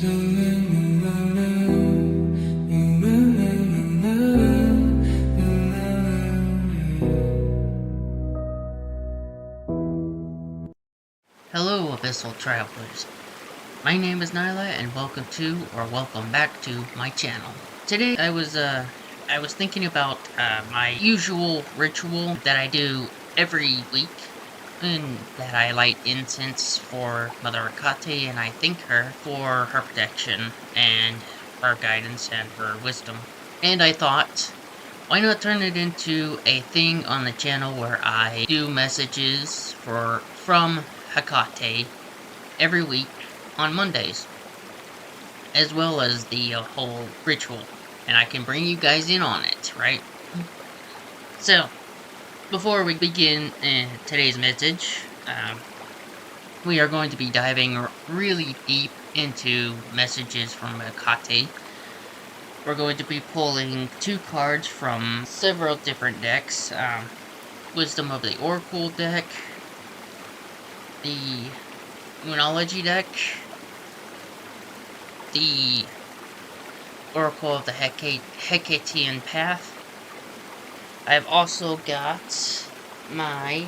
Hello, Abyssal Travelers. My name is Nyla, and welcome back to my channel. Today, I was thinking about my usual ritual that I do every week, and that I light incense for Mother Hekate, and I thank her for her protection and her guidance and her wisdom. And I thought, why not turn it into a thing on the channel where I do messages from Hekate every week on Mondays, as well as the whole ritual, and I can bring you guys in on it, right? So, before we begin today's message, we are going to be diving really deep into messages from Hekate. We're going to be pulling 2 cards from several different decks. Wisdom of the Oracle deck, the Moonology deck, the Oracle of the Hecatean Path. I've also got my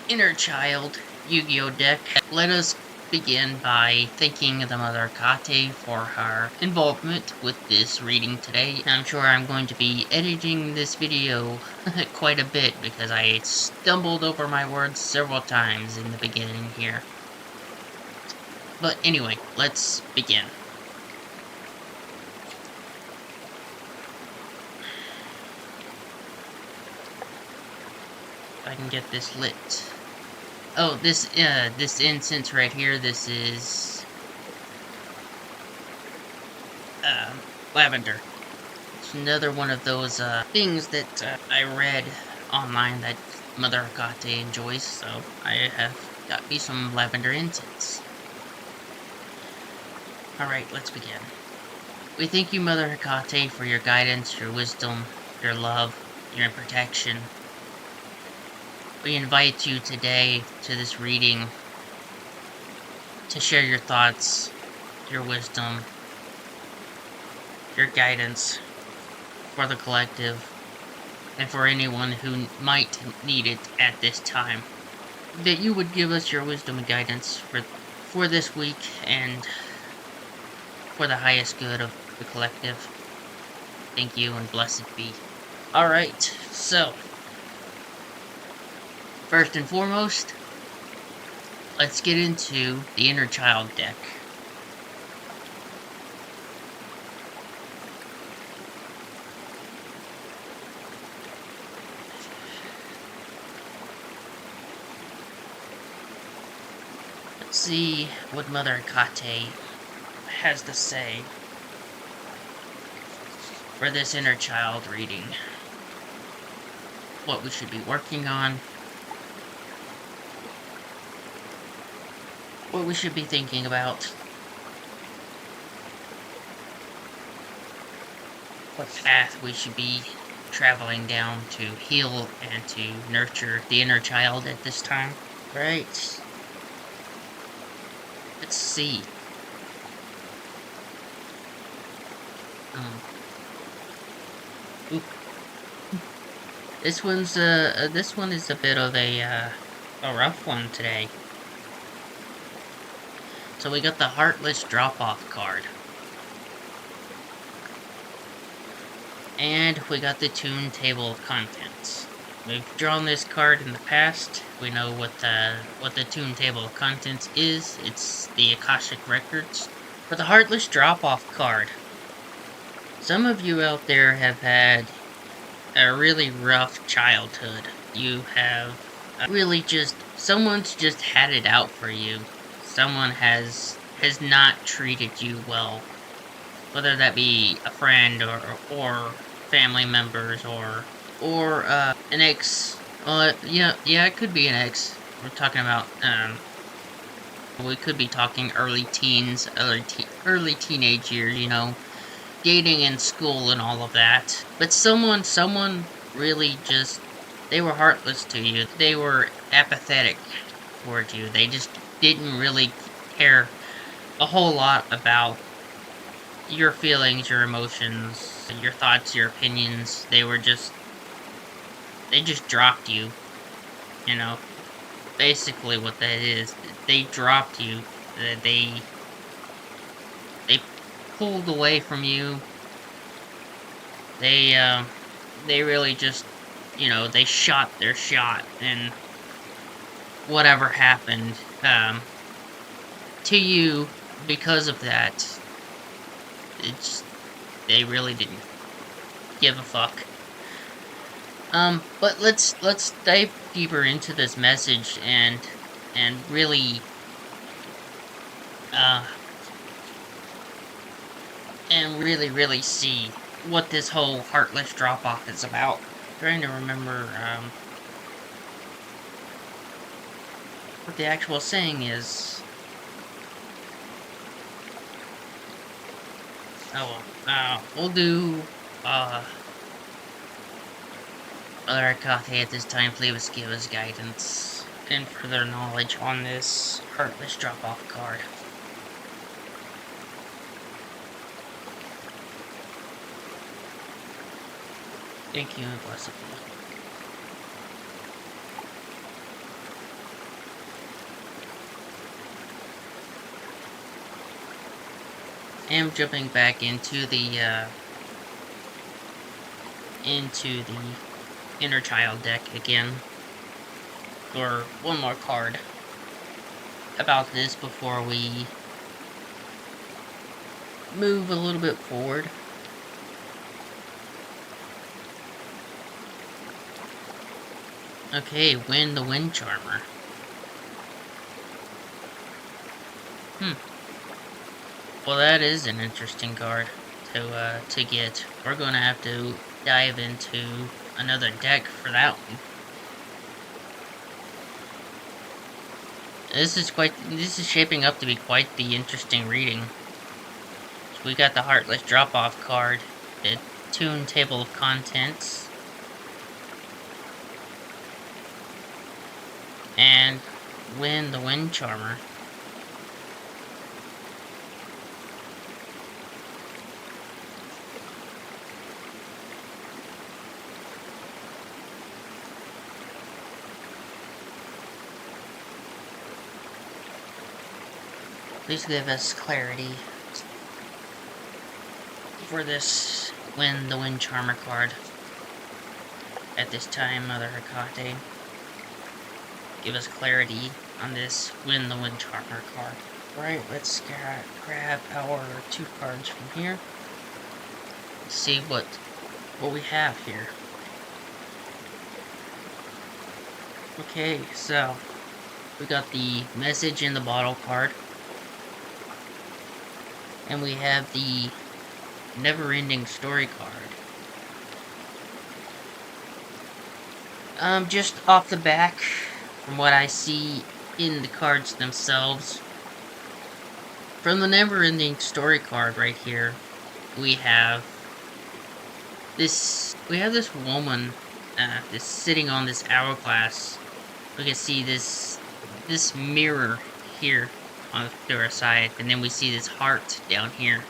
Inner Child Yu-Gi-Oh deck. Let us begin by thanking the Mother Hekate for her involvement with this reading today. I'm sure I'm going to be editing this video quite a bit because I stumbled over my words several times in the beginning here. But anyway, let's begin. If I can get this lit. Oh, this incense right here, this is lavender. It's another one of those things that I read online that Mother Hekate enjoys, so I have got me some lavender incense. Alright, let's begin. We thank you, Mother Hekate, for your guidance, your wisdom, your love, your protection. We invite you today to this reading to share your thoughts, your wisdom, your guidance for the collective and for anyone who might need it at this time. That you would give us your wisdom and guidance for this week and for the highest good of the collective. Thank you and blessed be. Alright, so first and foremost, let's get into the Inner Child deck. Let's see what Mother Hekate has to say for this Inner Child reading. What we should be working on. What we should be thinking about. What path we should be traveling down to heal and to nurture the inner child at this time. Right. Let's see. This one is a bit of a rough one today. So we got the Heartless Drop-Off card. And we got the Tune Table of Contents. We've drawn this card in the past. We know what the Tune Table of Contents is. It's the Akashic Records. For the Heartless Drop-Off card, some of you out there have had a really rough childhood. You have someone's just had it out for you. Someone has not treated you well, whether that be a friend or family members or an ex. Yeah, it could be an ex. We're talking about we could be talking early teens, early teenage years. You know, dating in school and all of that. But someone really just, they were heartless to you. They were apathetic towards you. They just didn't really care a whole lot about your feelings, your emotions, your thoughts, your opinions. They just dropped you, you know. Basically what that is. They dropped you. They pulled away from you. They really just, they shot their shot, and whatever happened, to you because of that, it's, they really didn't give a fuck. But let's dive deeper into this message and really, really see what this whole heartless drop-off is about. I'm trying to remember, what the actual saying is. Oh, we'll do, Mother Hekate at this time, please give us guidance and further knowledge on this heartless drop-off card. Thank you and blessed be. I'm jumping back into the inner child deck again for one more card about this before we move a little bit forward. Okay, Win the Wind Charmer. Well, that is an interesting card to get. We're gonna have to dive into another deck for that one. This is shaping up to be quite the interesting reading. So we got the Heartless Drop-Off card, the Tune Table of Contents, and Win the Wind Charmer. Please give us clarity for this Win the Wind Charmer card. At this time, Mother Hekate, give us clarity on this Win the Wind Charmer card. Right, let's grab our 2 cards from here. Let's see what we have here. Okay, so we got the Message in the Bottle card. And we have the Never-Ending Story card. Just off the back, from what I see in the cards themselves, from the Never-Ending Story card right here, we have this woman, this sitting on this hourglass. We can see this mirror here on the other side, and then we see this heart down here,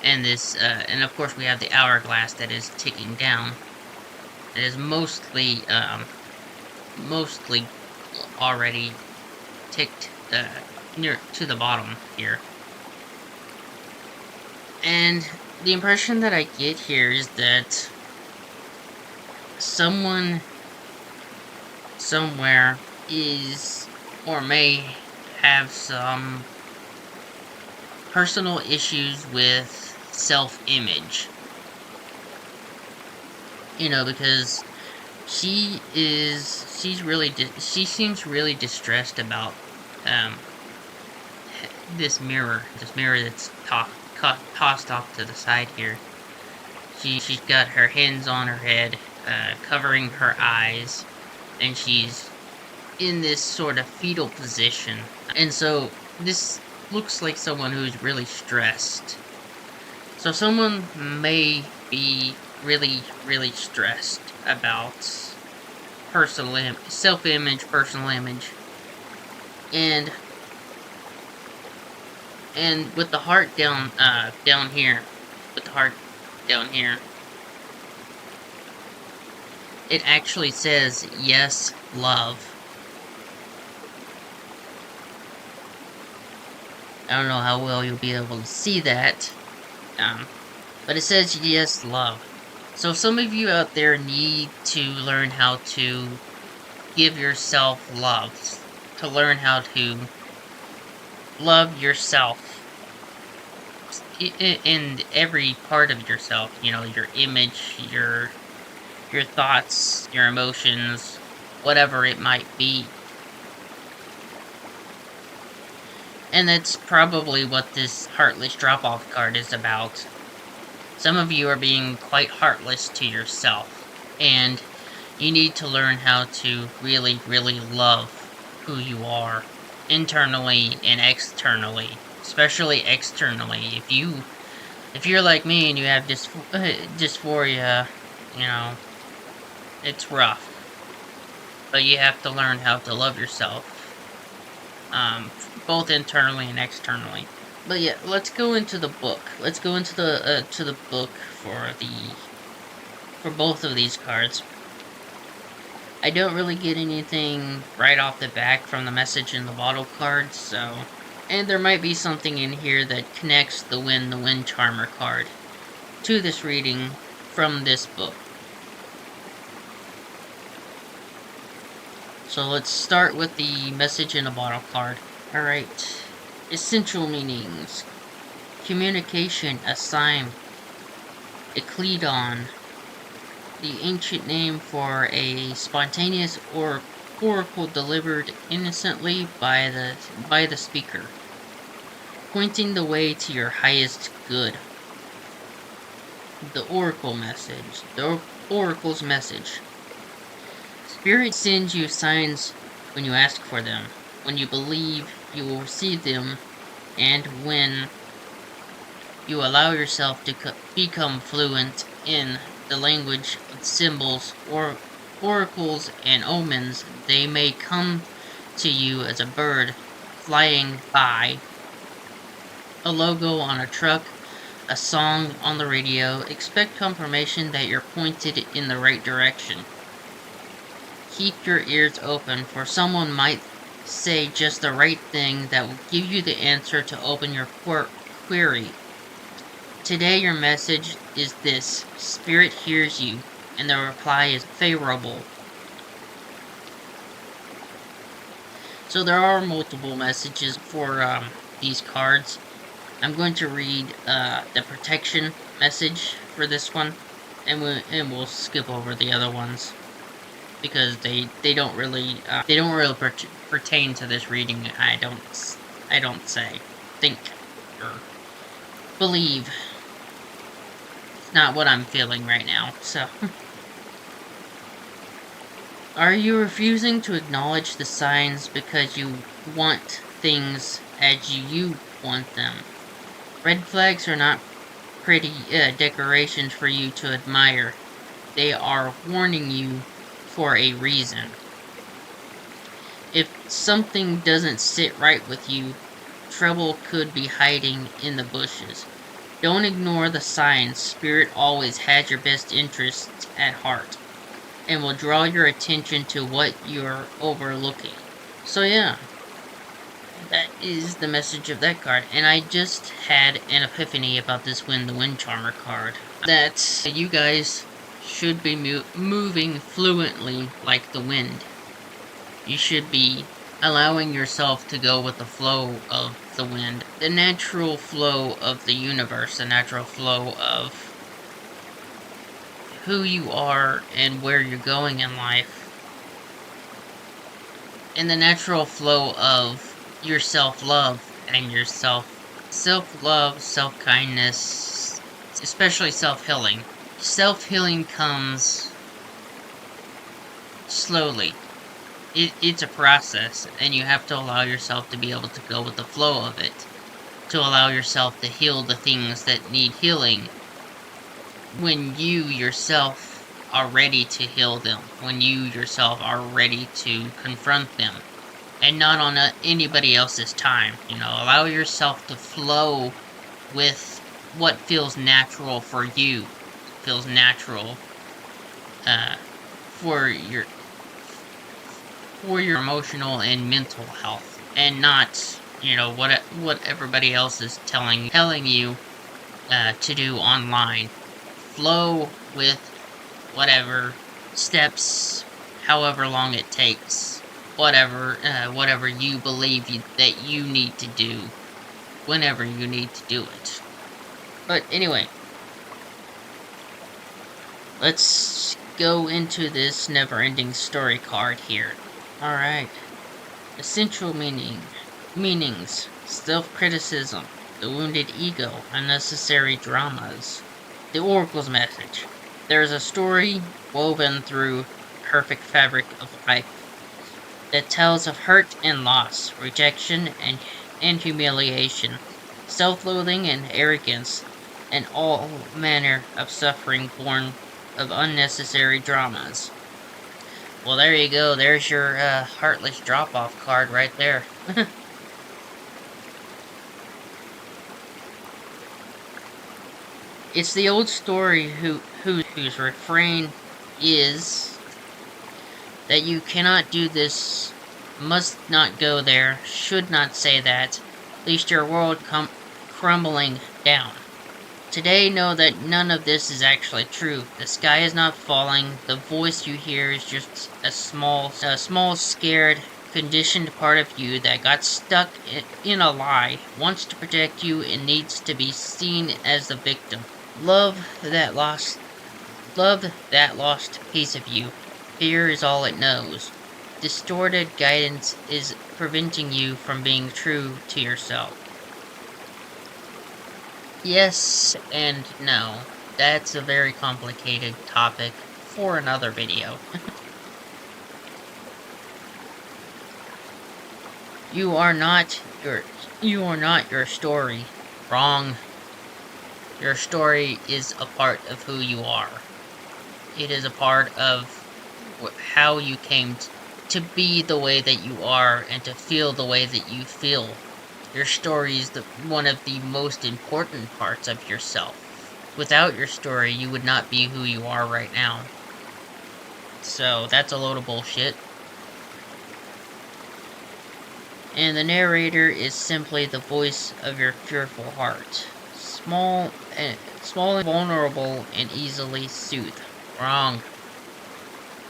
and this and of course we have the hourglass that is ticking down. It is mostly already ticked near to the bottom here, and the impression that I get here is that someone somewhere is or may have some personal issues with self-image. Because she seems really distressed about this mirror that's tossed off to the side here. She's got her hands on her head, covering her eyes, and she's in this sort of fetal position. And so this looks like someone who's really stressed. So someone may be really stressed about self-image, personal image, and with the heart down here, with the heart down here, it actually says yes, love. I don't know how well you'll be able to see that, but it says yes, love. So some of you out there need to learn how to give yourself love, to learn how to love yourself in every part of yourself. You know, your image, your thoughts, your emotions, whatever it might be. And that's probably what this Heartless Drop-Off card is about. Some of you are being quite heartless to yourself, and you need to learn how to really, really love who you are, internally and externally, especially externally. If you're like me and you have dysphoria, you know, it's rough. But you have to learn how to love yourself, both internally and externally. But yeah, let's go into the book. Let's go into the to the book for both of these cards. I don't really get anything right off the back from the message in the bottle card, so... And there might be something in here that connects the Wind Charmer card to this reading from this book. So let's start with the message in a bottle card. Alright. Essential meanings. Communication, a sign. Ecledon. The ancient name for a spontaneous or oracle delivered innocently by the speaker, pointing the way to your highest good. The oracle message. The oracle's message. Spirit sends you signs when you ask for them, when you believe you will receive them, and when you allow yourself to become fluent in the language of symbols or oracles and omens. They may come to you as a bird flying by, a logo on a truck, a song on the radio. Expect confirmation that you're pointed in the right direction. Keep your ears open, for someone might say just the right thing that will give you the answer to open your query. Today your message is this: Spirit hears you, and the reply is favorable. So there are multiple messages for these cards. I'm going to read the protection message for this one, and we'll skip over the other ones because they don't really pertain to this reading. I don't think or believe. It's not what I'm feeling right now. So, are you refusing to acknowledge the signs because you want things as you want them? Red flags are not pretty decorations for you to admire. They are warning you for a reason. If something doesn't sit right with you, trouble could be hiding in the bushes. Don't ignore the signs. Spirit always has your best interests at heart, and will draw your attention to what you're overlooking. So yeah, that is the message of that card. And I just had an epiphany about this Wind Charmer card. That you guys should be moving fluently like the wind. You should be allowing yourself to go with the flow of the wind. The natural flow of the universe. The natural flow of who you are and where you're going in life. And the natural flow of your self-love and your self-love, self-kindness, especially self-healing. Self-healing comes slowly. It's a process, and you have to allow yourself to be able to go with the flow of it, to allow yourself to heal the things that need healing. When you yourself are ready to heal them, when you yourself are ready to confront them, and not on anybody else's time. Allow yourself to flow with what feels natural for you, feels natural uh, for your emotional and mental health, and not what everybody else is telling you to do online. Flow with whatever steps, however long it takes, whatever you believe that you need to do, whenever you need to do it. But anyway, let's go into this never-ending story card here. Alright. Essential meanings. Self-criticism. The wounded ego. Unnecessary dramas. The Oracle's message. There is a story woven through perfect fabric of life that tells of hurt and loss, rejection and humiliation, self-loathing and arrogance, and all manner of suffering born of unnecessary dramas. Well, there you go. There's your heartless drop-off card right there. It's the old story whose refrain is that you cannot do this, must not go there, should not say that, lest your world come crumbling down. Today, know that none of this is actually true. The sky is not falling. The voice you hear is just a small, scared, conditioned part of you that got stuck in a lie, wants to protect you, and needs to be seen as the victim. Love that lost piece of you. Fear is all it knows. Distorted guidance is preventing you from being true to yourself. Yes and no. That's a very complicated topic for another video. You are not your story. Wrong. Your story is a part of who you are. It is a part of how you came to be the way that you are and to feel the way that you feel. Your story is one of the most important parts of yourself. Without your story, you would not be who you are right now. So, that's a load of bullshit. And the narrator is simply the voice of your fearful heart. Small and vulnerable and easily soothed. Wrong.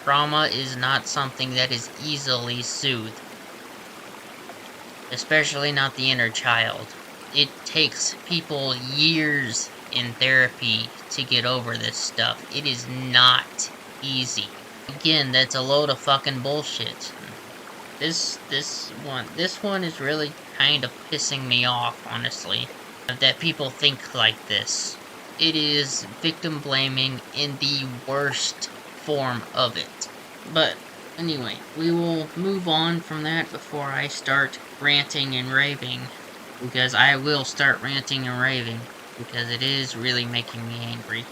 Trauma is not something that is easily soothed. Especially not the inner child. It takes people years in therapy to get over this stuff. It is not easy. Again, that's a load of fucking bullshit. This one is really kind of pissing me off, honestly, that people think like this. It is victim blaming in the worst form of it. But anyway, we will move on from that before I start ranting and raving, because I will start ranting and raving, because it is really making me angry.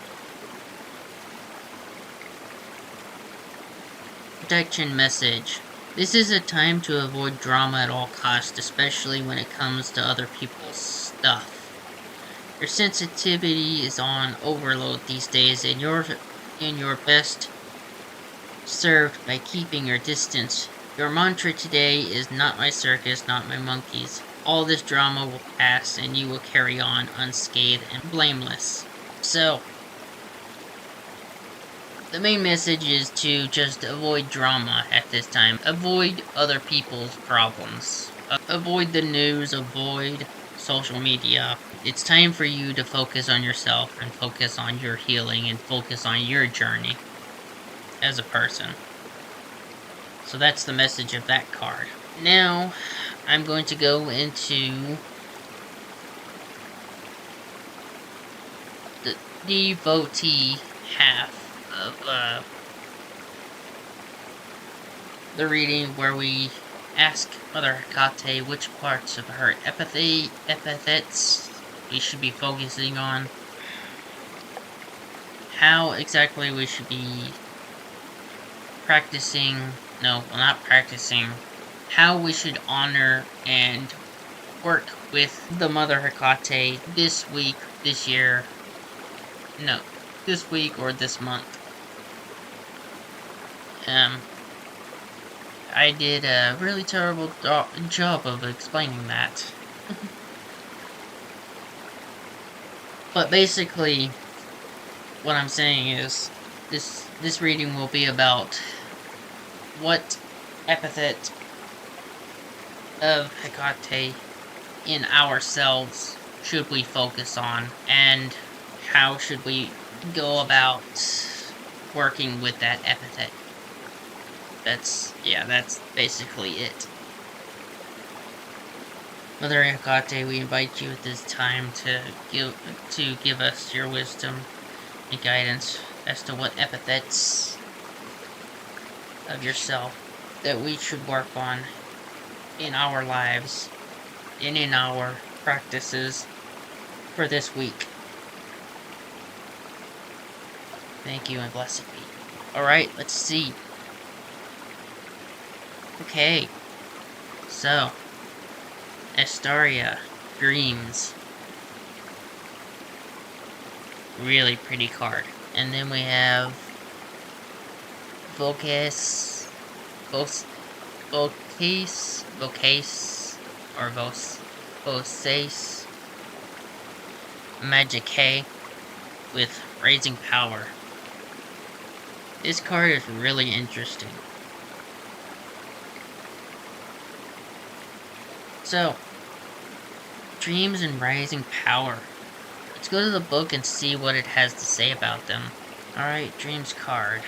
Protection message. This is a time to avoid drama at all costs, especially when it comes to other people's stuff. Your sensitivity is on overload these days, and you're best served by keeping your distance. Your mantra today is not my circus, not my monkeys. All this drama will pass, and you will carry on unscathed and blameless. So, the main message is to just avoid drama at this time. Avoid other people's problems. Avoid the news, avoid social media. It's time for you to focus on yourself and focus on your healing and focus on your journey as a person. So that's the message of that card. Now, I'm going to go into the devotee half of the reading, where we ask Mother Hekate which parts of her epithets we should be focusing on, how exactly we should be practicing, no, well, not practicing, how we should honor and work with the Mother Hekate this week, this year, no, this week or this month. I did a really terrible job of explaining that. But basically, what I'm saying is, this reading will be about what epithet of Hekate in ourselves should we focus on, and how should we go about working with that epithet. That's basically it. Mother Hekate, we invite you at this time to give us your wisdom and guidance as to what epithets of yourself that we should work on in our lives and in our practices for this week. Thank you and blessed be. Alright, let's see. Okay, so Astaria, Dreams. Really pretty card. And then we have Vocase, or Vocase, Magic with Raising Power. This card is really interesting. So, Dreams and Rising Power. Let's go to the book and see what it has to say about them. Alright, Dreams card.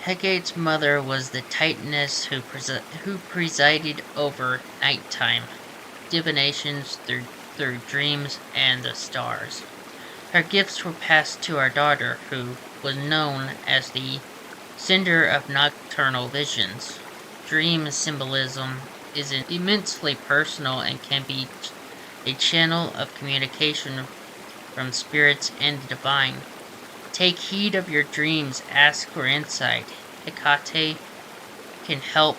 Hecate's mother was the Titaness who presided over nighttime, divinations through dreams and the stars. Her gifts were passed to our daughter, who was known as the Sender of Nocturnal Visions. Dream symbolism is immensely personal and can be a channel of communication from spirits and the divine. Take heed of your dreams, ask for insight. Hekate can help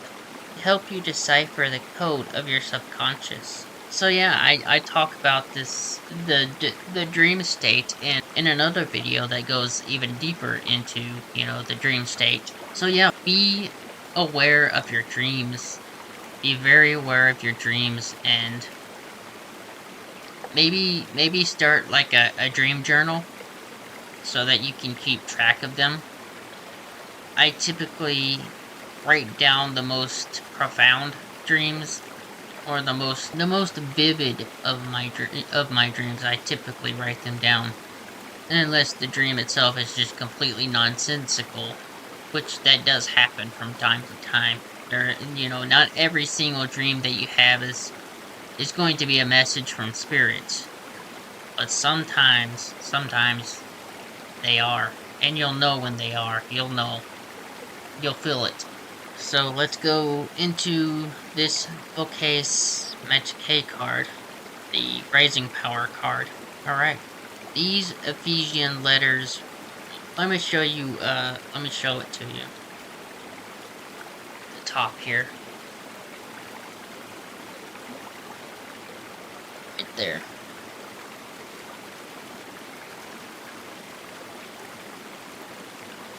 you decipher the code of your subconscious. So yeah, I talk about this, the dream state, in another video that goes even deeper into, the dream state. So yeah, be aware of your dreams. Be very aware of your dreams, and maybe start like a dream journal so that you can keep track of them. I typically write down the most profound dreams, or the most vivid of my dreams. I typically write them down, unless the dream itself is just completely nonsensical, which that does happen from time to time. Not every single dream that you have is going to be a message from spirits, but sometimes they are, and you'll know when they are. You'll know. You'll feel it. So let's go into this Vocase Magic card, the Rising Power card. Alright, these Ephesian letters, let me show you, let me show it to you. The top here. Right there.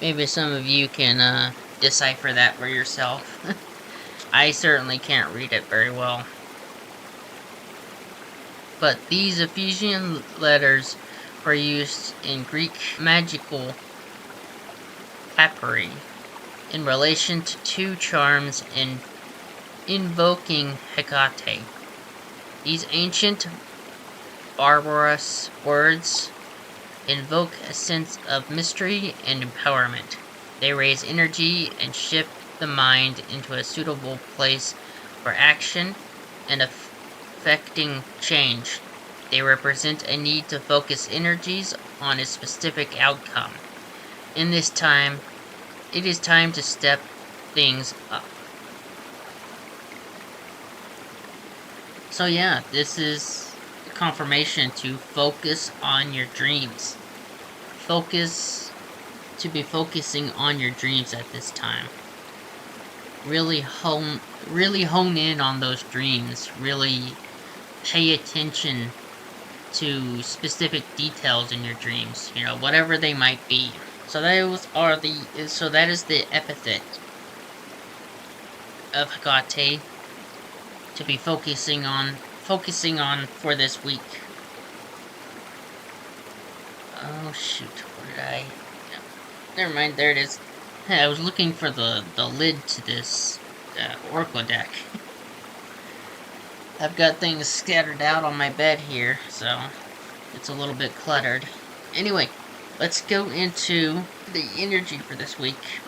Maybe some of you can, decipher that for yourself. I certainly can't read it very well. But these Ephesian letters were used in Greek magical papyri in relation to two charms in invoking Hekate. These ancient, barbarous words invoke a sense of mystery and empowerment. They raise energy and shift the mind into a suitable place for action and affecting change. They represent a need to focus energies on a specific outcome. In this time, it is time to step things up. So yeah, this is the confirmation to focus on your dreams. To be focusing on your dreams at this time. Really hone in on those dreams. Really pay attention to specific details in your dreams, whatever they might be. So that is the epithet of Hekate to be focusing on for this week. Oh shoot, where did I? Never mind, there it is. I was looking for the lid to this Oracle deck. I've got things scattered out on my bed here, so it's a little bit cluttered. Anyway, let's go into the energy for this week.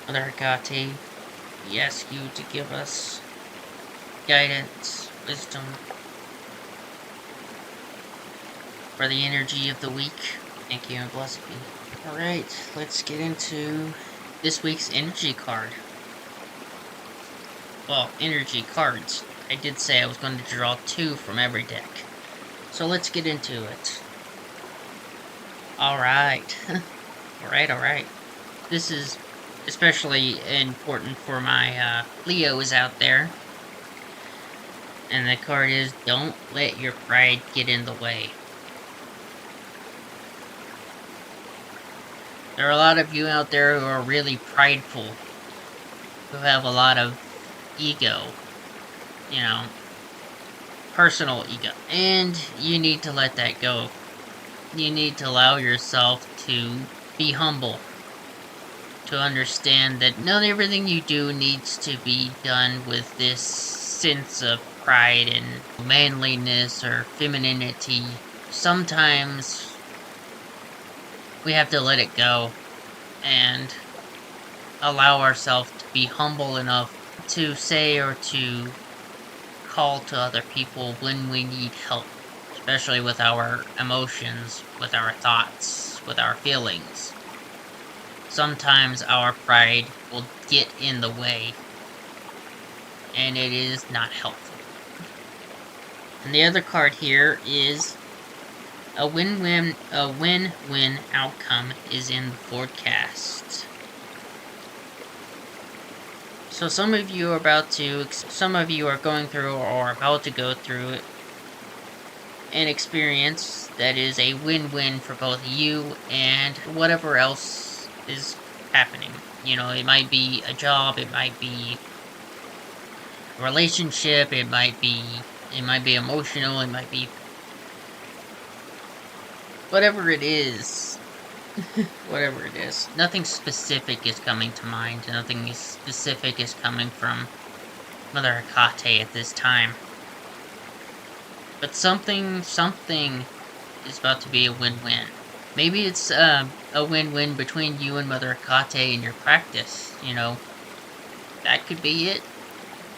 Mother Hekate, we ask you to give us guidance, wisdom for the energy of the week. Thank you and blessed be. Alright, let's get into this week's energy card. Well, energy cards. I did say I was going to draw 2 from every deck. So let's get into it. Alright. Alright. This is especially important for my Leos out there. And the card is, don't let your pride get in the way. There are a lot of you out there who are really prideful. Who have a lot of ego. Personal ego. And you need to let that go. You need to allow yourself to be humble. To understand that not everything you do needs to be done with this sense of pride and manliness or femininity. Sometimes we have to let it go and allow ourselves to be humble enough to say or to call to other people when we need help, especially with our emotions, with our thoughts, with our feelings. Sometimes our pride will get in the way, and it is not helpful. And the other card here is a win-win outcome is in the forecast. So some of you are going through or about to go through an experience that is a win-win for both you and whatever else is happening. It might be a job, it might be a relationship, it might be emotional, it might be whatever it is. Whatever it is. Nothing specific is coming to mind. Nothing specific is coming from Mother Hekate at this time. But something is about to be a win-win. Maybe it's a win-win between you and Mother Hekate in your practice, That could be it.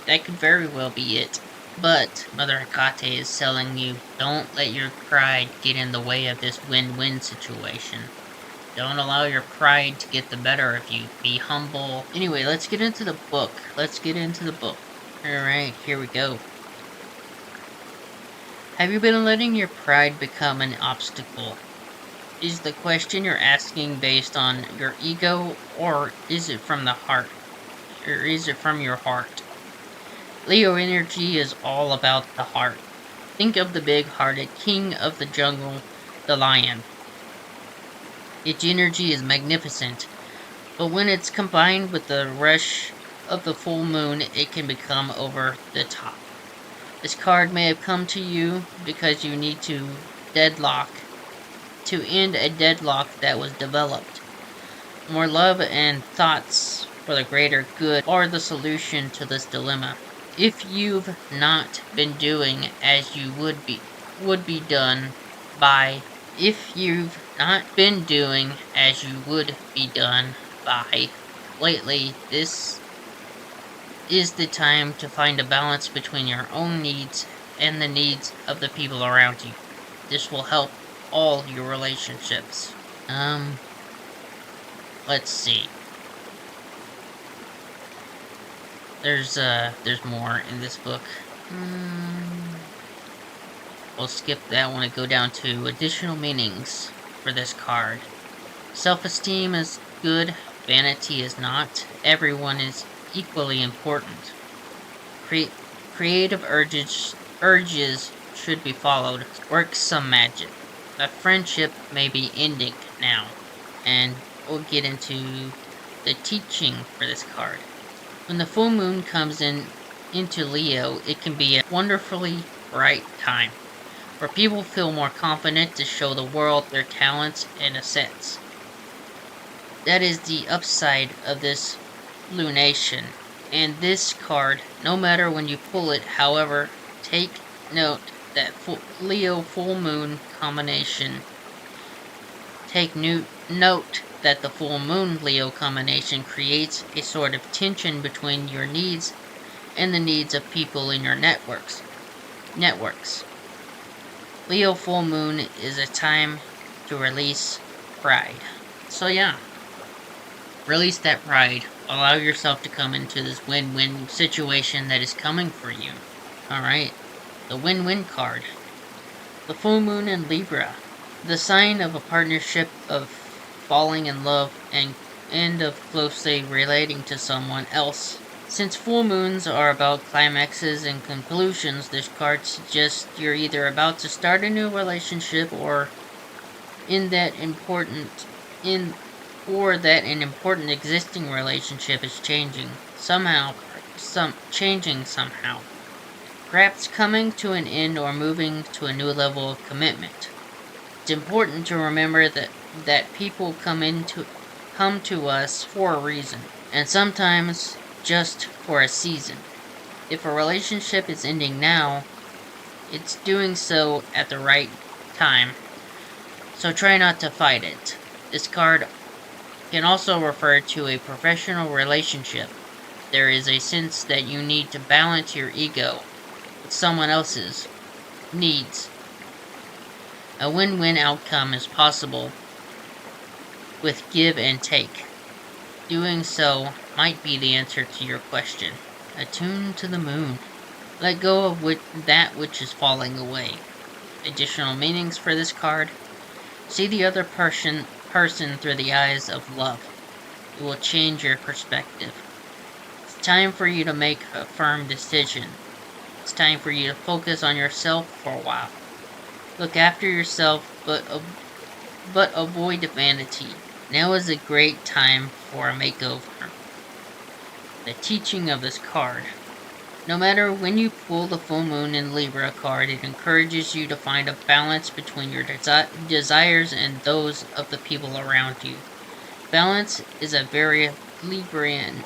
That could very well be it. But Mother Hekate is telling you, don't let your pride get in the way of this win-win situation. Don't allow your pride to get the better of you. Be humble. Anyway, let's get into the book. Alright, here we go. Have you been letting your pride become an obstacle? Is the question you're asking based on your ego, or is it from the heart? Or is it from your heart? Leo energy is all about the heart. Think of the big-hearted king of the jungle, the lion. Its energy is magnificent, but when it's combined with the rush of the full moon, it can become over the top. This card may have come to you because you need to end a deadlock that was developed. More love and thoughts for the greater good are the solution to this dilemma. If you've not been doing as you would be done by lately, this is the time to find a balance between your own needs and the needs of the people around you. This will help all your relationships. Let's see. There's more in this book. we'll skip that one and go down to additional meanings for this card. Self-esteem is good, vanity is not. Everyone is equally important. Creative urges should be followed. Work some magic. A friendship may be ending now. And we'll get into the teaching for this card. When the full moon comes into Leo, it can be a wonderfully bright time, where people feel more confident to show the world their talents and assets. That is the upside of this lunation. And this card, no matter when you pull it, however, take note that Leo full moon combination. Take note that the full moon Leo combination creates a sort of tension between your needs and the needs of people in your networks. Leo full moon is a time to release pride. So yeah, release that pride. Allow yourself to come into this win-win situation that is coming for you. Alright, the win-win card. The full moon in Libra. The sign of a partnership of falling in love and of closely relating to someone else. Since full moons are about climaxes and conclusions, this card suggests you're either about to start a new relationship or that an important existing relationship is changing somehow. Perhaps coming to an end or moving to a new level of commitment. It's important to remember that people come to us for a reason, and sometimes just for a season. If a relationship is ending now, it's doing so at the right time, so try not to fight it. This card can also refer to a professional relationship. There is a sense that you need to balance your ego with someone else's needs. A win-win outcome is possible with give and take. Doing so might be the answer to your question. Attune to the moon. Let go of that which is falling away. Additional meanings for this card. See the other person through the eyes of love. It will change your perspective. It's time for you to make a firm decision. It's time for you to focus on yourself for a while. Look after yourself, but avoid vanity. Now is a great time for a makeover. The teaching of this card. No matter when you pull the full moon in Libra card, it encourages you to find a balance between your desires and those of the people around you. Balance is a very Libran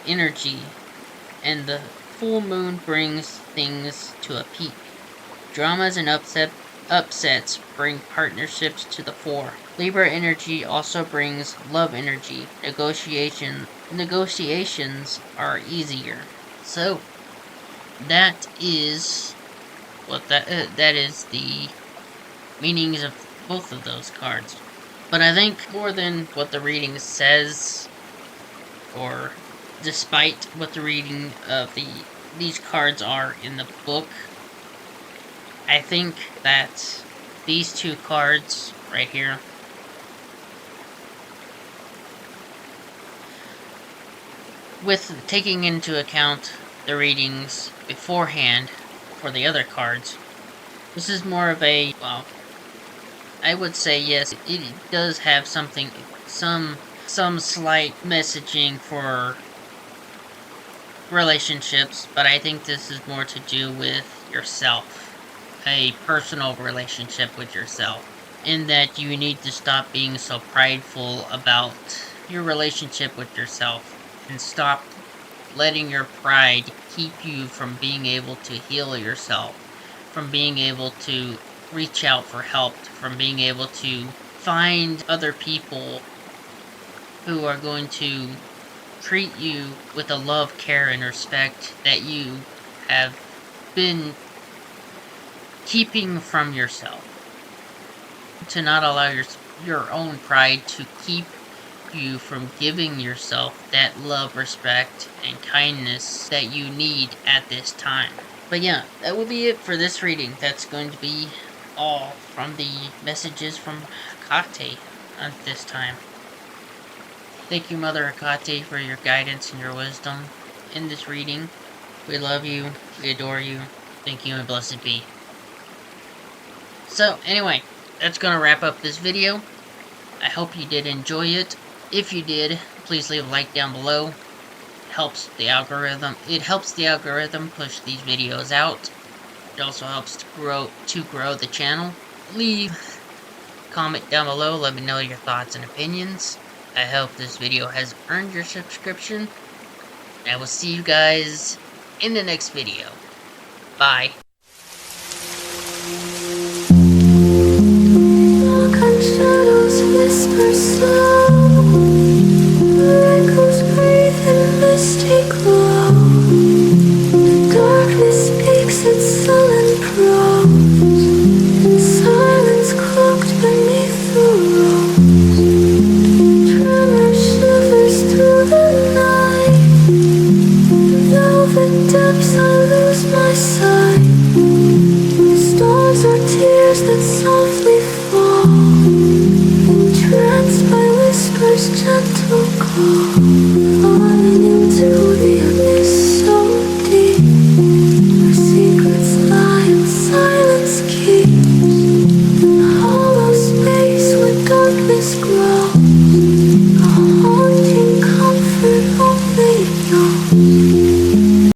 energy, and the full moon brings things to a peak. Dramas and upsets bring partnerships to the fore. Libra energy also brings love energy. Negotiations are easier. So, that is that is the meanings of both of those cards. But I think more than what the reading says, or despite what the reading of these cards are in the book, I think that these two cards right here with taking into account the readings beforehand for the other cards, this is more of a, well, I would say yes, it does have some slight messaging for relationships, but I think this is more to do with yourself, a personal relationship with yourself, in that you need to stop being so prideful about your relationship with yourself, and stop letting your pride keep you from being able to heal yourself, from being able to reach out for help, from being able to find other people who are going to treat you with the love, care, and respect that you have been keeping from yourself. To not allow your own pride to keep you from giving yourself that love, respect, and kindness that you need at this time. But yeah, that will be it for this reading. That's going to be all from the messages from Hekate at this time. Thank you, Mother Hekate, for your guidance and your wisdom in this reading. We love you, we adore you, thank you, and blessed be. So, anyway, that's gonna wrap up this video. I hope you did enjoy it. If you did, please leave a like down below. It helps the algorithm push these videos out. It also helps to grow the channel. Leave a comment down below, let me know your thoughts and opinions. I hope this video has earned your subscription. I will see you guys in the next video. Bye. Shadows whisper slow, echoes breathe in misty glow. The darkness speaks its sullen prose, silence cloaked beneath the rose. Tremor shivers through the night, in velvet depths I lose my sight. The stars are tears that softly fall, entranced by whispers gentle call.